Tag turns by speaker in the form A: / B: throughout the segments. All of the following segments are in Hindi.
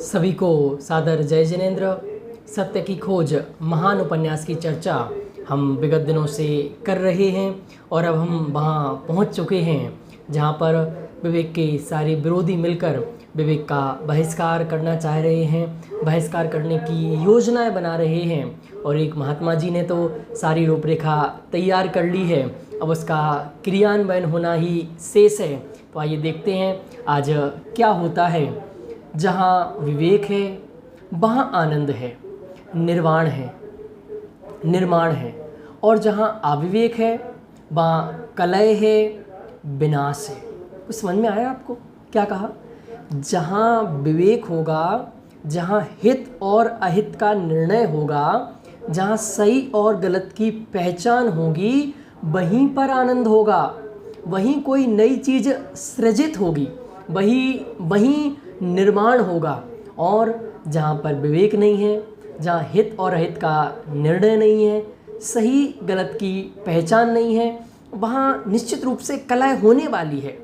A: सभी को सादर जय जिनेन्द्र। सत्य की खोज महान उपन्यास की चर्चा हम विगत दिनों से कर रहे हैं और अब हम वहाँ पहुँच चुके हैं जहाँ पर विवेक के सारे विरोधी मिलकर विवेक का बहिष्कार करना चाह रहे हैं, बहिष्कार करने की योजनाएं बना रहे हैं। और एक महात्मा जी ने तो सारी रूपरेखा तैयार कर ली है, अब उसका क्रियान्वयन होना ही शेष है। तो आइए देखते हैं आज क्या होता है। जहाँ विवेक है वहाँ आनंद है, निर्वाण है, निर्माण है, और जहाँ अविवेक है वहाँ कलय है, विनाश है। कुछ समझ में आया आपको क्या कहा? जहाँ विवेक होगा, जहाँ हित और अहित का निर्णय होगा, जहाँ सही और गलत की पहचान होगी, वहीं पर आनंद होगा, वहीं कोई नई चीज़ सृजित होगी, वहीं निर्माण होगा। और जहाँ पर विवेक नहीं है, जहाँ हित और अहित का निर्णय नहीं है, सही गलत की पहचान नहीं है, वहाँ निश्चित रूप से कलह होने वाली है,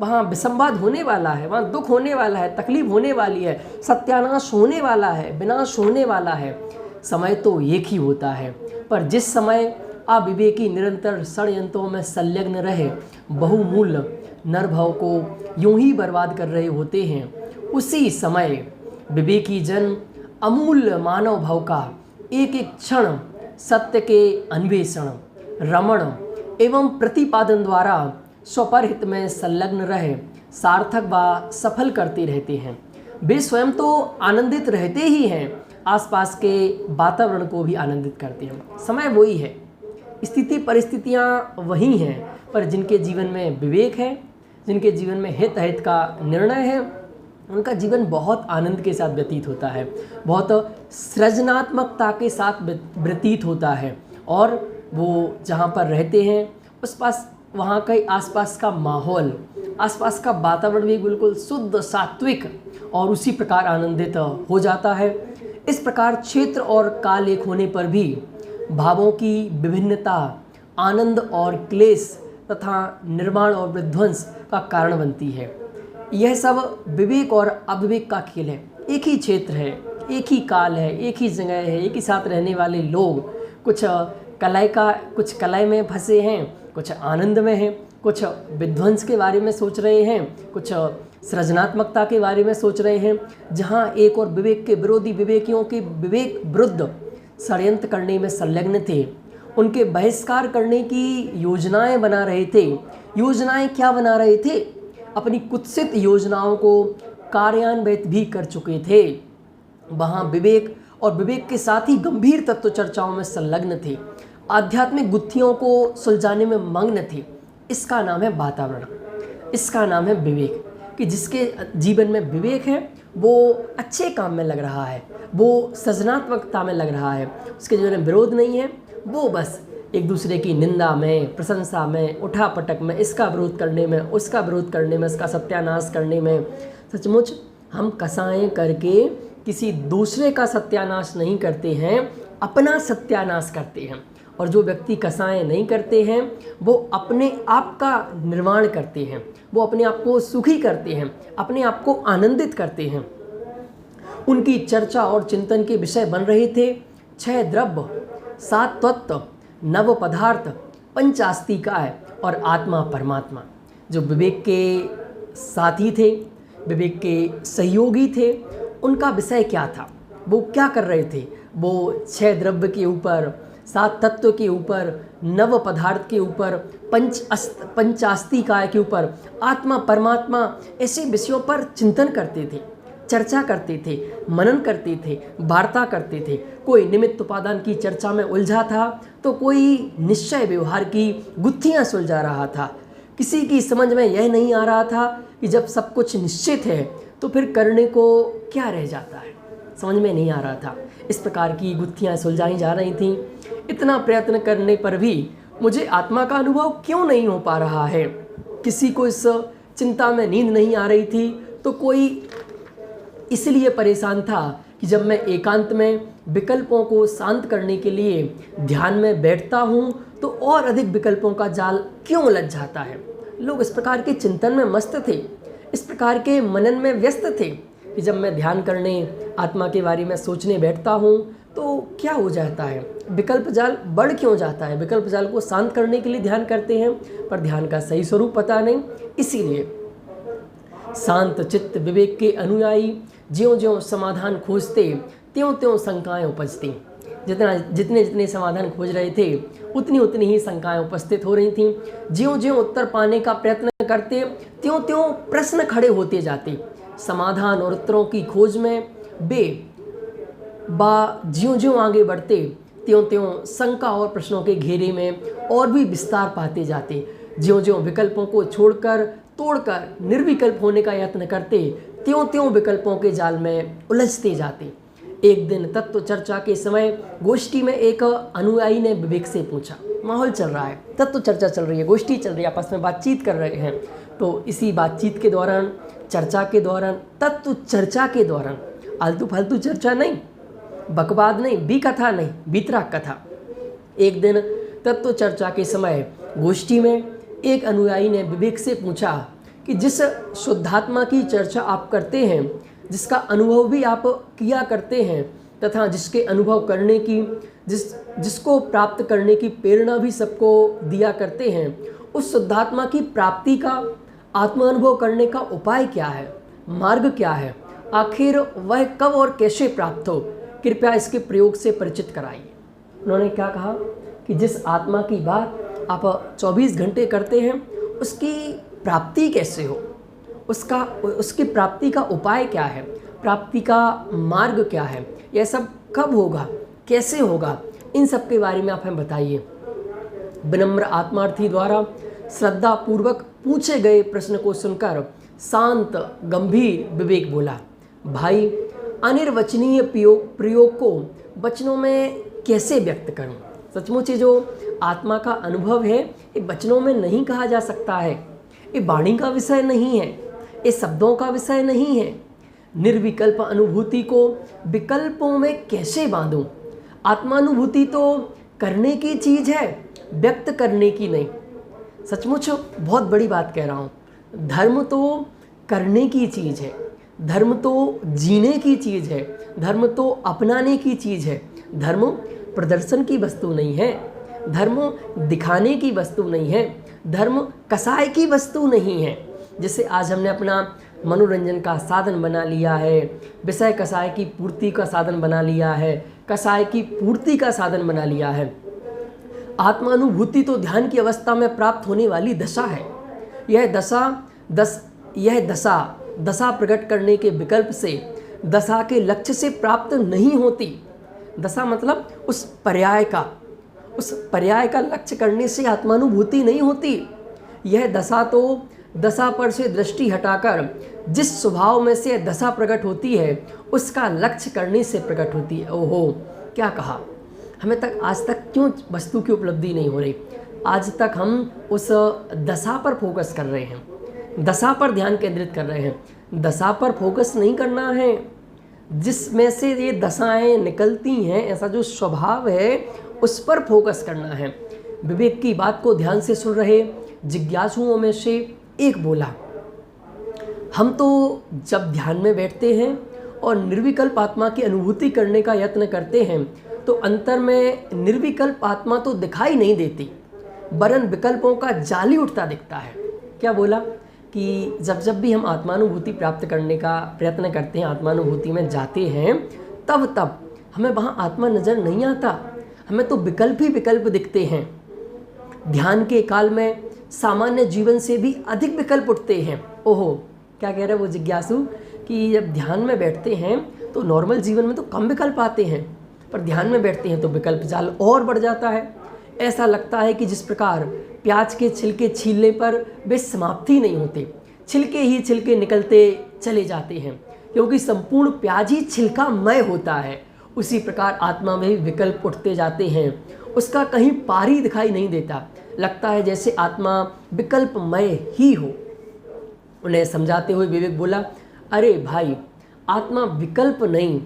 A: वहाँ विसंवाद होने वाला है, वहाँ दुख होने वाला है, तकलीफ होने वाली है, सत्यानाश होने वाला है, विनाश होने वाला है। समय तो एक ही होता है, पर जिस समय अविवेकी निरंतर षड्यंत्रों में संलग्न रहे बहुमूल्य नरभव को यूं ही बर्बाद कर रहे होते हैं, उसी समय विवेकी जन अमूल्य मानव भाव का एक एक क्षण सत्य के अन्वेषण, रमण एवं प्रतिपादन द्वारा स्वपरहित में संलग्न रहे सार्थक व सफल करते रहते हैं। वे स्वयं तो आनंदित रहते ही हैं, आसपास के वातावरण को भी आनंदित करते हैं। समय वही है, स्थिति परिस्थितियाँ वही हैं, पर जिनके जीवन में विवेक है, जिनके जीवन में हित अहित का निर्णय है, उनका जीवन बहुत आनंद के साथ व्यतीत होता है, बहुत सृजनात्मकता के साथ व्यतीत होता है। और वो जहाँ पर रहते हैं उस पास वहाँ का आसपास का माहौल, आसपास का वातावरण भी बिल्कुल शुद्ध सात्विक और उसी प्रकार आनंदित हो जाता है। इस प्रकार क्षेत्र और काल एक होने पर भी भावों की विभिन्नता आनंद और क्लेश तथा निर्माण और विध्वंस का कारण बनती है। यह सब विवेक और अविवेक का खेल है। एक ही क्षेत्र है, एक ही काल है, एक ही जगह है, एक ही साथ रहने वाले लोग कुछ कलय में फंसे हैं, कुछ आनंद में हैं, कुछ विध्वंस के बारे में सोच रहे हैं, कुछ सृजनात्मकता के बारे में सोच रहे हैं। जहाँ एक और विवेक के विरोधी विवेकियों के विवेक विरुद्ध षड्यंत्र करने में संलग्न थे, उनके बहिष्कार करने की योजनाएं बना रहे थे। योजनाएं क्या बना रहे थे? अपनी कुत्सित योजनाओं को कार्यान्वित भी कर चुके थे। वहाँ विवेक और विवेक के साथ ही गंभीर तत्व चर्चाओं में संलग्न थे, आध्यात्मिक गुत्थियों को सुलझाने में मग्न थे। इसका नाम है वातावरण, इसका नाम है विवेक। कि जिसके जीवन में विवेक है वो अच्छे काम में लग रहा है, वो सृजनात्मकता में लग रहा है, उसके जीवन में विरोध नहीं है, वो बस एक दूसरे की निंदा में, प्रशंसा में, उठापटक में, इसका विरोध करने में, उसका विरोध करने में, इसका सत्यानाश करने में। सचमुच हम कसाएं करके किसी दूसरे का सत्यानाश नहीं करते हैं, अपना सत्यानाश करते हैं। और जो व्यक्ति कसाएं नहीं करते हैं वो अपने आप का निर्माण करते हैं, वो अपने आप को सुखी करते हैं, अपने आप को आनंदित करते हैं। उनकी चर्चा और चिंतन के विषय बन रहे थे 6 द्रव्य, 7 तत्व, 9 पदार्थ, 5 आस्तिकाय और आत्मा परमात्मा। जो विवेक के साथी थे, विवेक के सहयोगी थे, उनका विषय क्या था? वो क्या कर रहे थे? वो 6 द्रव्य के ऊपर, 7 तत्व के ऊपर, 9 पदार्थ के ऊपर, 5 आस्तिकाय के ऊपर, आत्मा परमात्मा, ऐसे विषयों पर चिंतन करते थे, चर्चा करते थे, मनन करते थे, वार्ता करते थे। कोई निमित्त उपादान की चर्चा में उलझा था तो कोई निश्चय व्यवहार की गुत्थियां सुलझा रहा था। किसी की समझ में यह नहीं आ रहा था कि जब सब कुछ निश्चित है तो फिर करने को क्या रह जाता है, समझ में नहीं आ रहा था। इस प्रकार की गुत्थियां सुलझाई जा रही थीं। इतना प्रयत्न करने पर भी मुझे आत्मा का अनुभव क्यों नहीं हो पा रहा है? किसी को इस चिंता में नींद नहीं आ रही थी तो कोई इसलिए परेशान था कि जब मैं एकांत में विकल्पों को शांत करने के लिए ध्यान में बैठता हूँ तो और अधिक विकल्पों का जाल क्यों उलझ जाता है। लोग इस प्रकार के चिंतन में मस्त थे, इस प्रकार के मनन में व्यस्त थे। कि जब मैं ध्यान करने आत्मा के बारे में सोचने बैठता हूँ तो क्या हो जाता है, विकल्प जाल बढ़ क्यों जाता है। विकल्प जाल को शांत करने के लिए ध्यान करते हैं पर ध्यान का सही स्वरूप पता नहीं। इसीलिए शांत चित्त विवेक के अनुयायी ज्यों ज्यों समाधान खोजते त्यों त्यों शंकाएं उपजती। जितने जितने समाधान खोज रहे थे उतनी उतनी ही शंकाएं उपस्थित हो रही थीं। ज्यों ज्यों उत्तर पाने का प्रयत्न करते त्यों त्यों प्रश्न खड़े होते जाते। समाधान और उत्तरों की खोज में ज्यों ज्यों आगे बढ़ते त्यों त्यों शंका और प्रश्नों के घेरे में और भी विस्तार पाते जाते। ज्यों ज्यों विकल्पों को छोड़कर तोड़कर निर्विकल्प होने का यत्न करते त्यों त्यों विकल्पों के जाल में उलझते जाते। एक दिन तत्व चर्चा के समय गोष्ठी में एक अनुयायी ने विवेक से पूछा, माहौल चल रहा है, तत्व चर्चा चल रही है, गोष्ठी चल रही है, आपस में बातचीत कर रहे हैं। तो इसी बातचीत के दौरान, चर्चा के दौरान, तत्व चर्चा के दौरान आलतू फालतू चर्चा नहीं, बकवाद नहीं, बी कथा नहीं, बीतराग कथा। एक दिन तत्व चर्चा के समय गोष्ठी में एक अनुयायी ने विवेक से पूछा कि जिस शुद्धात्मा की चर्चा आप करते हैं, जिसका अनुभव भी आप किया करते हैं तथा जिसके अनुभव करने की जिसको प्राप्त करने की प्रेरणा भी सबको दिया करते हैं, उस शुद्धात्मा की प्राप्ति का, आत्मानुभव करने का उपाय क्या है, मार्ग क्या है, आखिर वह कब और कैसे प्राप्त हो, कृपया इसके प्रयोग से परिचित कराइए। उन्होंने क्या कहा कि जिस आत्मा की बात आप 24 घंटे करते हैं उसकी प्राप्ति कैसे हो, उसकी प्राप्ति का उपाय क्या है, प्राप्ति का मार्ग क्या है, यह सब कब होगा, कैसे होगा, इन सब के बारे में आप हमें बताइए। विनम्र आत्मार्थी द्वारा श्रद्धा पूर्वक पूछे गए प्रश्न को सुनकर शांत गंभीर विवेक बोला, भाई अनिर्वचनीय प्रयोग को वचनों में कैसे व्यक्त करूं। सचमुच ये जो आत्मा का अनुभव है ये वचनों में नहीं कहा जा सकता है, ये वाणी का विषय नहीं है, ये शब्दों का विषय नहीं है। निर्विकल्प अनुभूति को विकल्पों में कैसे बांधूं। आत्मानुभूति तो करने की चीज़ है, व्यक्त करने की नहीं। सचमुच बहुत बड़ी बात कह रहा हूँ। धर्म तो करने की चीज़ है, धर्म तो जीने की चीज़ है, धर्म तो अपनाने की चीज़ है। धर्म प्रदर्शन की वस्तु नहीं है, धर्म दिखाने की वस्तु नहीं है, धर्म कसाय की वस्तु नहीं है। जिसे आज हमने अपना मनोरंजन का साधन बना लिया है, विषय कसाय की पूर्ति का साधन बना लिया है, कसाय की पूर्ति का साधन बना लिया है। आत्मानुभूति तो ध्यान की अवस्था में प्राप्त होने वाली दशा है। यह दशा प्रकट करने के विकल्प से, दशा के लक्ष्य से प्राप्त नहीं होती। दशा मतलब उस पर्याय का लक्ष्य करने से आत्मानुभूति नहीं होती। यह दशा तो दशा पर से दृष्टि हटाकर जिस स्वभाव में से दशा प्रकट होती है उसका लक्ष्य करने से प्रकट होती है। ओहो, क्या कहा। हमें आज तक क्यों वस्तु की उपलब्धि नहीं हो रही। आज तक हम उस दशा पर फोकस कर रहे हैं, दशा पर ध्यान केंद्रित कर रहे हैं। दशा पर फोकस नहीं करना है, जिसमें से ये दशाएं निकलती हैं, ऐसा जो स्वभाव है उस पर फोकस करना है। विवेक की बात को ध्यान से सुन रहे जिज्ञासुओं में से एक बोला, हम तो जब ध्यान में बैठते हैं और निर्विकल्प आत्मा की अनुभूति करने का यत्न करते हैं तो अंतर में निर्विकल्प आत्मा तो दिखाई नहीं देती, वरन विकल्पों का जाल ही उठता दिखता है। क्या बोला कि जब भी हम आत्मानुभूति प्राप्त करने का प्रयत्न करते हैं, आत्मानुभूति में जाते हैं, तब हमें वहाँ आत्मा नज़र नहीं आता, हमें तो विकल्प ही विकल्प दिखते हैं। ध्यान के काल में सामान्य जीवन से भी अधिक विकल्प उठते हैं। ओहो, क्या कह रहे हैं वो जिज्ञासु कि जब ध्यान में बैठते हैं तो नॉर्मल जीवन में तो कम विकल्प आते हैं, पर ध्यान में बैठते हैं तो विकल्प जाल और बढ़ जाता है। ऐसा लगता है कि जिस प्रकार प्याज के छिलके छीलने पर वे समाप्ति नहीं होते, छिलके ही छिलके निकलते चले जाते हैं, क्योंकि संपूर्ण प्याज ही छिलकामय होता है। उसी प्रकार आत्मा में भी विकल्प उठते जाते हैं, उसका कहीं पार ही दिखाई नहीं देता, लगता है जैसे आत्मा विकल्पमय ही हो। उन्हें समझाते हुए विवेक बोला, अरे भाई, आत्मा विकल्प नहीं,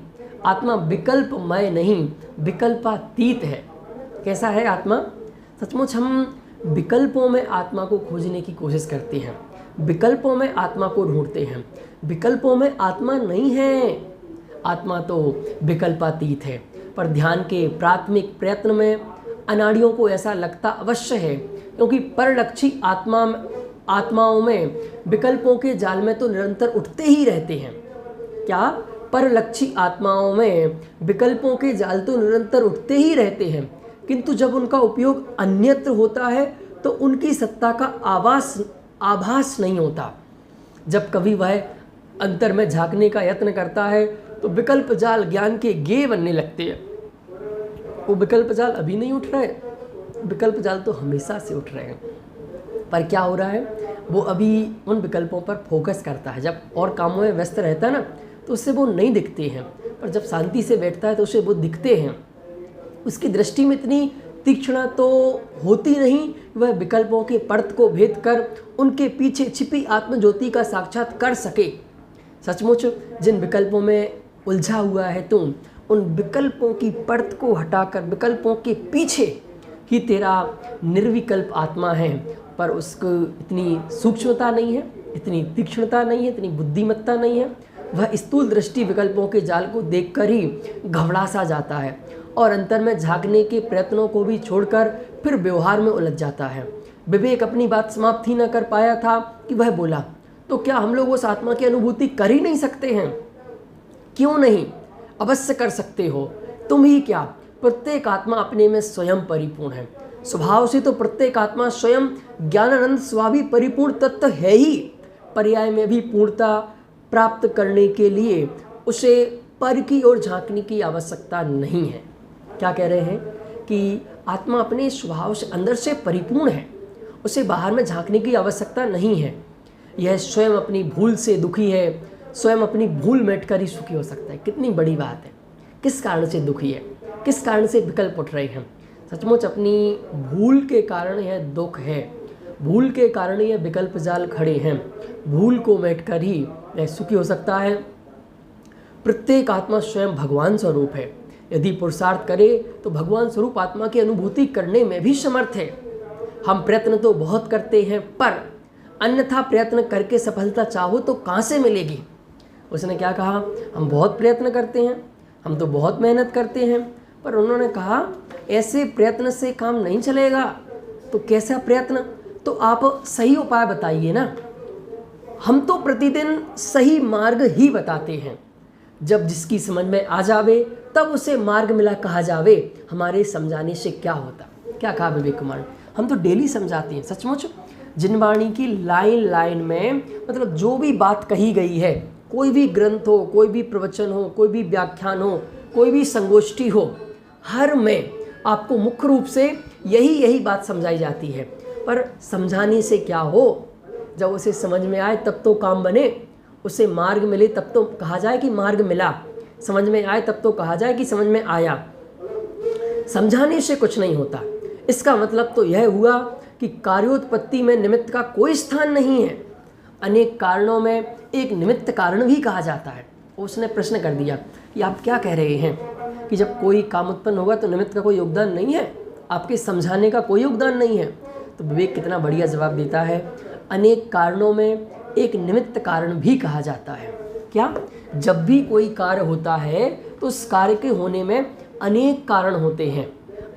A: आत्मा विकल्पमय नहीं, विकल्पातीत है। कैसा है आत्मा? सचमुच हम विकल्पों में आत्मा को खोजने की कोशिश करते हैं, विकल्पों में आत्मा को ढूंढते हैं। विकल्पों में आत्मा नहीं है, आत्मा तो विकल्पातीत है। पर ध्यान के प्राथमिक प्रयत्न में अनाड़ियों को ऐसा लगता अवश्य है, क्योंकि परलक्षी आत्माओं में विकल्पों के जाल में तो निरंतर उठते ही रहते हैं। क्या? परलक्षी आत्माओं में विकल्पों के जाल तो निरंतर उठते ही रहते हैं, किंतु जब उनका उपयोग अन्यत्र होता है तो उनकी सत्ता का आभास नहीं होता। जब कभी वह अंतर में झांकने का यत्न करता है तो विकल्प जाल ज्ञान के गेय बनने लगते हैं। वो विकल्प जाल अभी नहीं उठ रहे, विकल्प जाल तो हमेशा से उठ रहे हैं। पर क्या हो रहा है, वो अभी उन विकल्पों पर फोकस करता है। जब और कामों में व्यस्त रहता है ना, तो उससे वो नहीं दिखते हैं, पर जब शांति से बैठता है तो उसे वो दिखते हैं। उसकी दृष्टि में इतनी तीक्ष्णता तो होती नहीं, वह विकल्पों के पर्त को भेद कर उनके पीछे छिपी आत्मज्योति का साक्षात कर सके। सचमुच जिन विकल्पों में उलझा हुआ है तुम, उन विकल्पों की परत को हटाकर विकल्पों के पीछे ही तेरा निर्विकल्प आत्मा है। पर उसको इतनी सूक्ष्मता नहीं है, इतनी तीक्ष्णता नहीं है, इतनी बुद्धिमत्ता नहीं है। वह स्थूल दृष्टि विकल्पों के जाल को देखकर ही घबरा सा जाता है और अंतर में झांकने के प्रयत्नों को भी छोड़कर फिर व्यवहार में उलझ जाता है। विवेक अपनी बात समाप्त ही न कर पाया था कि वह बोला, तो क्या हम लोग उस आत्मा की अनुभूति कर ही नहीं सकते हैं? क्यों नहीं, अवश्य कर सकते हो। तुम ही क्या, प्रत्येक आत्मा अपने में स्वयं परिपूर्ण है। स्वभाव से तो प्रत्येक आत्मा स्वयं ज्ञानानंद स्वाभावी परिपूर्ण तत्व है ही। पर्याय में भी पूर्णता प्राप्त करने के लिए उसे पर की ओर झांकने की आवश्यकता नहीं है। क्या कह रहे हैं कि आत्मा अपने स्वभाव से अंदर से परिपूर्ण है, उसे बाहर में झांकने की आवश्यकता नहीं है। यह स्वयं अपनी भूल से दुखी है, स्वयं अपनी भूल मिटकर ही सुखी हो सकता है। कितनी बड़ी बात है। किस कारण से दुखी है, किस कारण से विकल्प उठ रहे हैं? सचमुच अपनी भूल के कारण यह दुख है, भूल के कारण यह विकल्प जाल खड़े हैं। भूल को मिटकर ही वह सुखी हो सकता है। प्रत्येक आत्मा स्वयं भगवान स्वरूप है। यदि पुरुषार्थ करे तो भगवान स्वरूप आत्मा की अनुभूति करने में भी समर्थ है। हम प्रयत्न तो बहुत करते हैं, पर अन्यथा प्रयत्न करके सफलता चाहो तो कहाँ से मिलेगी? उसने क्या कहा, हम बहुत प्रयत्न करते हैं, हम तो बहुत मेहनत करते हैं। पर उन्होंने कहा ऐसे प्रयत्न से काम नहीं चलेगा। तो कैसा प्रयत्न? तो आप सही उपाय बताइए ना। हम तो प्रतिदिन सही मार्ग ही बताते हैं। जब जिसकी समझ में आ जावे तब उसे मार्ग मिला कहा जावे। हमारे समझाने से क्या होता? क्या कहा विवेक कुमार? हम तो डेली समझाते हैं। सचमुच जिनवाणी की लाइन लाइन में, मतलब जो भी बात कही गई है, कोई भी ग्रंथ हो, कोई भी प्रवचन हो, कोई भी व्याख्यान हो, कोई भी संगोष्ठी हो, हर में आपको मुख्य रूप से यही बात समझाई जाती है। पर समझाने से क्या हो? जब उसे समझ में आए तब तो काम बने, उसे मार्ग मिले तब तो कहा जाए कि मार्ग मिला, समझ में आए तब तो कहा जाए कि समझ में आया। समझाने से कुछ नहीं होता। इसका मतलब तो यह हुआ कि कार्योत्पत्ति में निमित्त का कोई स्थान नहीं है। अनेक कारणों में एक निमित्त कारण भी कहा जाता है। उसने प्रश्न कर दिया कि आप क्या कह रहे हैं कि जब कोई काम उत्पन्न होगा तो निमित्त का कोई योगदान नहीं है, आपके समझाने का कोई योगदान नहीं है? तो विवेक कितना बढ़िया जवाब देता है, अनेक कारणों में एक निमित्त कारण भी कहा जाता है। क्या? जब भी कोई कार्य होता है तो उस कार्य के होने में अनेक कारण होते हैं।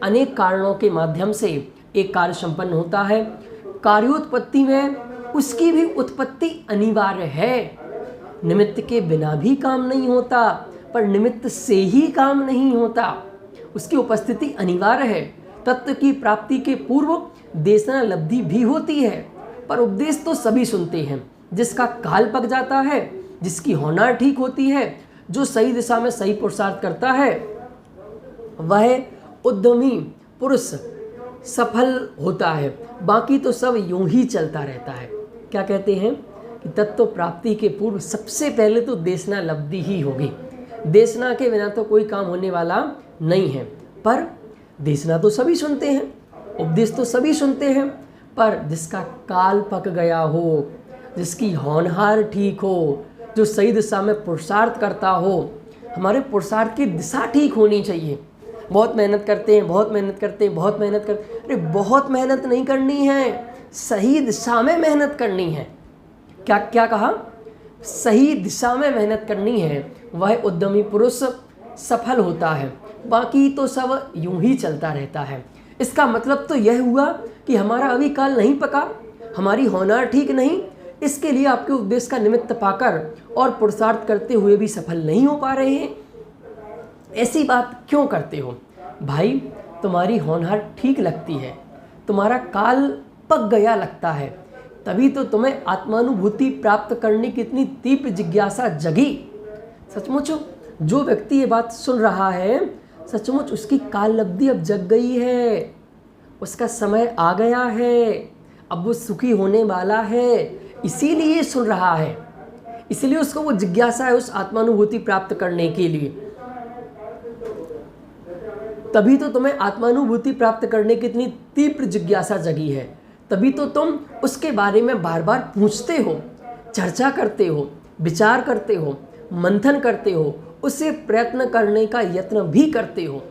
A: अनेक कारणों के माध्यम से एक कार्य संपन्न होता है। कार्योत्पत्ति में उसकी भी उत्पत्ति अनिवार्य है। निमित्त के बिना भी काम नहीं होता, पर निमित्त से ही काम नहीं होता। उसकी उपस्थिति अनिवार्य है। तत्व की प्राप्ति के पूर्व देशना लब्धि भी होती है, पर उपदेश तो सभी सुनते हैं। जिसका काल पक जाता है, जिसकी होनार ठीक होती है, जो सही दिशा में सही पुरुषार्थ करता है, वह उद्यमी पुरुष सफल होता है। बाकी तो सब यूं ही चलता रहता है। क्या कहते हैं कि तत्व प्राप्ति के पूर्व सबसे पहले तो देशना लब्धि ही होगी। देशना के बिना तो कोई काम होने वाला नहीं है। पर देशना तो सभी सुनते हैं, उपदेश तो सभी सुनते हैं, पर जिसका काल पक गया हो, जिसकी होनहार ठीक हो, जो सही दिशा में पुरुषार्थ करता हो। हमारे पुरुषार्थ की दिशा ठीक होनी चाहिए। बहुत मेहनत करते हैं, बहुत मेहनत करते हैं, बहुत मेहनत करते हैं। अरे बहुत मेहनत नहीं करनी है, सही दिशा में मेहनत करनी है। क्या क्या कहा? सही दिशा में मेहनत करनी है, वह उद्यमी पुरुष सफल होता है। बाकी तो सब यूं ही चलता रहता है। इसका मतलब तो यह हुआ कि हमारा अभी काल नहीं पका, हमारी होनार ठीक नहीं, इसके लिए आपके उद्देश्य का निमित्त पाकर और पुरुषार्थ करते हुए भी सफल नहीं हो पा रहे हैं। ऐसी बात क्यों करते हो भाई? तुम्हारी होनहार ठीक लगती है, तुम्हारा काल पक गया लगता है, तभी तो तुम्हें आत्मानुभूति प्राप्त करने की इतनी तीव्र जिज्ञासा जगी। सचमुच जो व्यक्ति ये बात सुन रहा है, सचमुच उसकी काल लब्धि अब जग गई है, उसका समय आ गया है, अब वो सुखी होने वाला है, इसीलिए सुन रहा है, इसलिए उसको वो जिज्ञासा है उस आत्मानुभूति प्राप्त करने के लिए। तभी तो तुम्हें आत्मानुभूति प्राप्त करने की इतनी तीव्र जिज्ञासा जगी है, तभी तो तुम उसके बारे में बार बार पूछते हो, चर्चा करते हो, विचार करते हो, मंथन करते हो, उसे प्रयत्न करने का यत्न भी करते हो।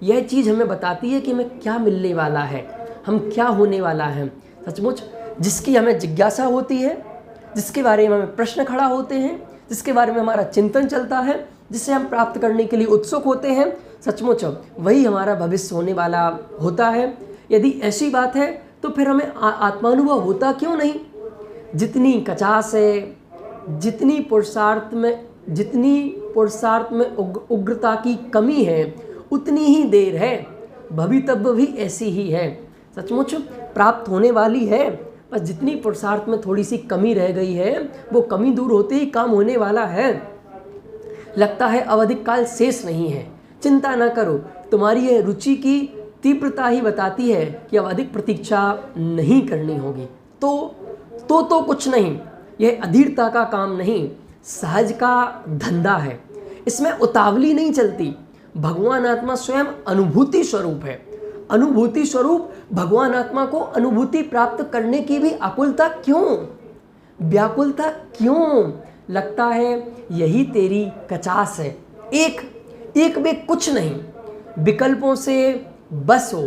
A: यह चीज़ हमें बताती है कि हमें क्या मिलने वाला है, हम क्या होने वाला है। सचमुच जिसकी हमें जिज्ञासा होती है, जिसके बारे में हमें प्रश्न खड़ा होते हैं, जिसके बारे में हमारा चिंतन चलता है, जिसे हम प्राप्त करने के लिए उत्सुक होते हैं, सचमुच वही हमारा भविष्य होने वाला होता है। यदि ऐसी बात है तो फिर हमें आत्मानुभव होता क्यों नहीं? जितनी कचास है, जितनी पुरुषार्थ में उग्रता की कमी है, उतनी ही देर है, भवितव्य भी ऐसी ही है। सचमुच प्राप्त होने वाली है, बस जितनी पुरुषार्थ में थोड़ी सी कमी रह गई है, वो कमी दूर होते ही काम होने वाला है। लगता है अब अधिक काल शेष नहीं है, चिंता न करो, तुम्हारी यह रुचि की तीव्रता ही बताती है कि अब अधिक प्रतीक्षा नहीं करनी होगी। तो कुछ नहीं, यह अधीरता का काम नहीं, सहज का धंधा है, इसमें उतावली नहीं चलती। भगवान आत्मा स्वयं अनुभूति स्वरूप है, अनुभूति स्वरूप भगवान आत्मा को अनुभूति प्राप्त करने की भी आकुलता क्यों, व्याकुलता क्यों? लगता है यही तेरी कचास है। एक वे कुछ नहीं, विकल्पों से बस हो,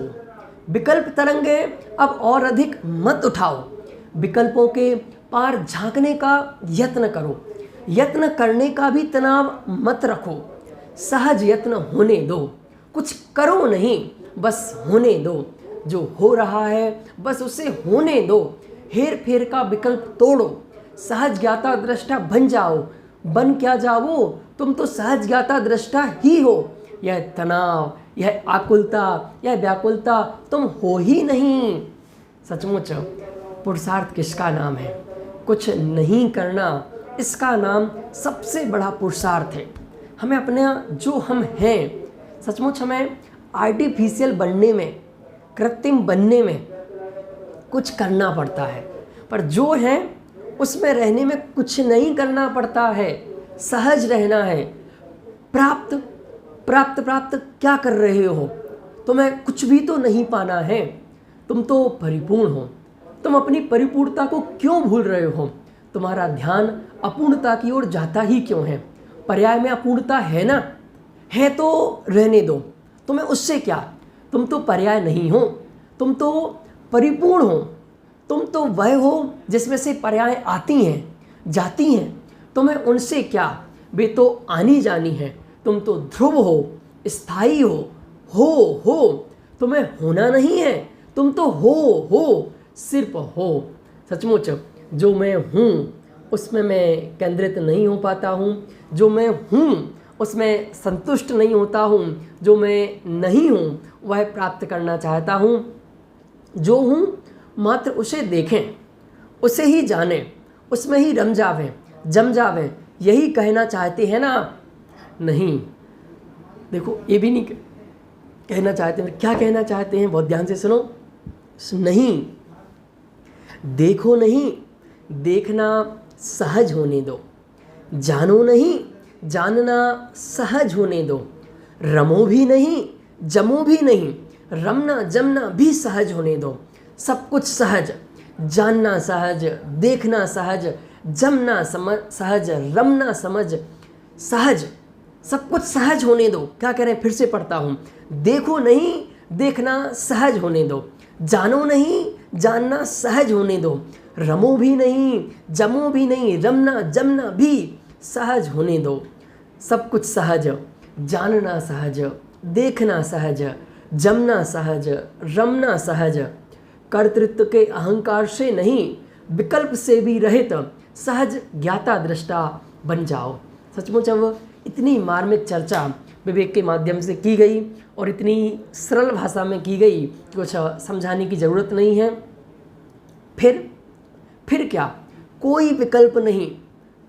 A: विकल्प तरंगे अब और अधिक मत उठाओ, विकल्पों के पार झांकने का यत्न करो, यत्न करने का भी तनाव मत रखो, सहज यत्न होने दो, कुछ करो नहीं, बस होने दो, जो हो रहा है बस उसे होने दो, हेर फेर का विकल्प तोड़ो, सहज ज्ञाता दृष्टा बन जाओ। बन क्या जाओ, तुम तो सहज ज्ञाता दृष्टा ही हो। यह तनाव, यह आकुलता, यह व्याकुलता तुम हो ही नहीं। सचमुच पुरुषार्थ किसका नाम है? कुछ नहीं करना, इसका नाम सबसे बड़ा पुरुषार्थ है। हमें अपने जो हम हैं, सचमुच हमें आर्टिफिशियल बनने में, कृत्रिम बनने में कुछ करना पड़ता है, पर जो है उसमें रहने में कुछ नहीं करना पड़ता है, सहज रहना है। प्राप्त क्या कर रहे हो? तुम्हें कुछ भी तो नहीं पाना है, तुम तो परिपूर्ण हो, तुम अपनी परिपूर्णता को क्यों भूल रहे हो? तुम्हारा ध्यान अपूर्णता की ओर जाता ही क्यों है? पर्याय में अपूर्णता है ना, है तो रहने दो, तुम्हें उससे क्या? तुम तो पर्याय नहीं हो, तुम तो परिपूर्ण हो, तुम तो वह हो जिसमें से पर्याय आती हैं, जाती हैं, तुम्हें उनसे क्या? वे तो आनी जानी है, तुम तो ध्रुव हो, स्थायी हो, तुम्हें होना नहीं है, तुम तो हो, सिर्फ हो। सचमुच जो मैं हूँ उसमें मैं केंद्रित नहीं हो पाता हूँ, जो मैं हूँ उसमें संतुष्ट नहीं होता हूँ, जो मैं नहीं हूँ वह प्राप्त करना चाहता हूँ। जो हूँ मात्र उसे देखें, उसे ही जानें, उसमें ही रम जावें, जम जावें, यही कहना चाहते हैं ना? नहीं, देखो ये भी नहीं कहना चाहते हैं। क्या कहना चाहते हैं? बहुत ध्यान से सुनो। नहीं, देखो नहीं, देखना सहज होने दो, जानो नहीं, जानना सहज होने दो, रमो भी नहीं, जमो भी नहीं, रमना जमना भी सहज होने दो। सब कुछ सहज, जानना सहज, देखना सहज, जमना सहज, रमना सहज, सब कुछ सहज होने दो। क्या कह रहे हैं? फिर से पढ़ता हूँ। देखो नहीं, देखना सहज होने दो, जानो नहीं, जानना सहज होने दो, रमो भी नहीं, जमो भी नहीं, रमना जमना भी सहज होने दो। सब कुछ सहज, जानना सहज, देखना सहज, जमना सहज, रमना सहज। कर्तृत्व के अहंकार से नहीं, विकल्प से भी रहित सहज ज्ञाता दृष्टा बन जाओ। सचमुच अब इतनी मार्मिक चर्चा विवेक के माध्यम से की गई और इतनी सरल भाषा में की गई कि कुछ समझाने की ज़रूरत नहीं है। फिर क्या? कोई विकल्प नहीं,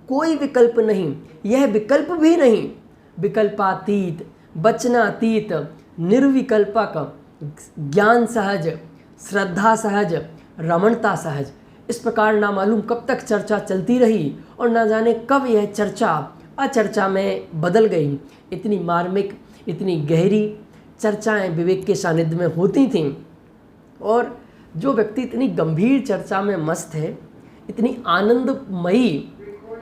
A: कोई विकल्प नहीं, यह विकल्प भी नहीं, विकल्पातीत, वचनातीत, निर्विकल्पक, ज्ञान सहज, श्रद्धा सहज, रमणता सहज। इस प्रकार ना मालूम कब तक चर्चा चलती रही और ना जाने कब यह चर्चा अचर्चा में बदल गई। इतनी मार्मिक, इतनी गहरी चर्चाएं विवेक के सानिध्य में होती थीं और जो व्यक्ति इतनी गंभीर चर्चा में मस्त है, इतनी आनंदमयी,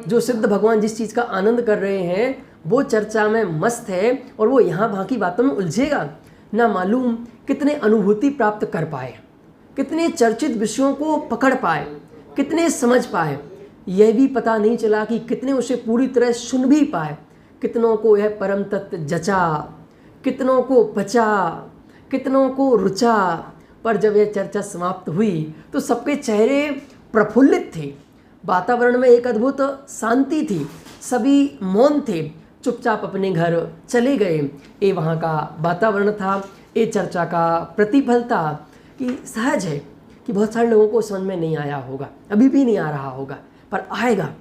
A: जो सिद्ध भगवान जिस चीज़ का आनंद कर रहे हैं वो चर्चा में मस्त है और वो यहाँ वहाँ की बातों में उलझेगा, ना मालूम कितने अनुभूति प्राप्त कर पाए, कितने चर्चित विषयों को पकड़ पाए, कितने समझ पाए। यह भी पता नहीं चला कि कितने उसे पूरी तरह सुन भी पाए। कितनों को यह परम तत्व जचा, कितनों को बचा, कितनों को रुचा। पर जब यह चर्चा समाप्त हुई तो सबके चेहरे प्रफुल्लित थे, वातावरण में एक अद्भुत शांति थी, सभी मौन थे, चुपचाप अपने घर चले गए। ये वहाँ का वातावरण था, ये चर्चा का प्रतिफल था कि सहज है कि बहुत सारे लोगों को समझ में नहीं आया होगा, अभी भी नहीं आ रहा होगा, पर आएगा।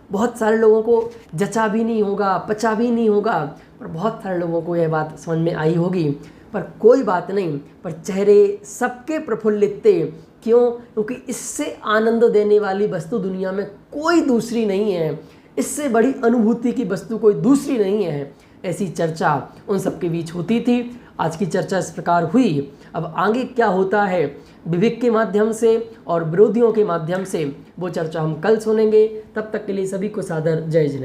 A: बहुत सारे लोगों को जचा भी नहीं होगा, पचा भी नहीं होगा, पर बहुत सारे लोगों को यह बात समझ में आई होगी। पर कोई बात नहीं, पर चेहरे सबके प्रफुल्लित थे। क्यों? क्योंकि इससे आनंद देने वाली वस्तु दुनिया में कोई दूसरी नहीं है, इससे बड़ी अनुभूति की वस्तु कोई दूसरी नहीं है। ऐसी चर्चा उन सबके बीच होती थी। आज की चर्चा इस प्रकार हुई। अब आगे क्या होता है विवेक के माध्यम से और विरोधियों के माध्यम से, वो चर्चा हम कल सुनेंगे। तब तक के लिए सभी को सादर जय जिनेंद्र।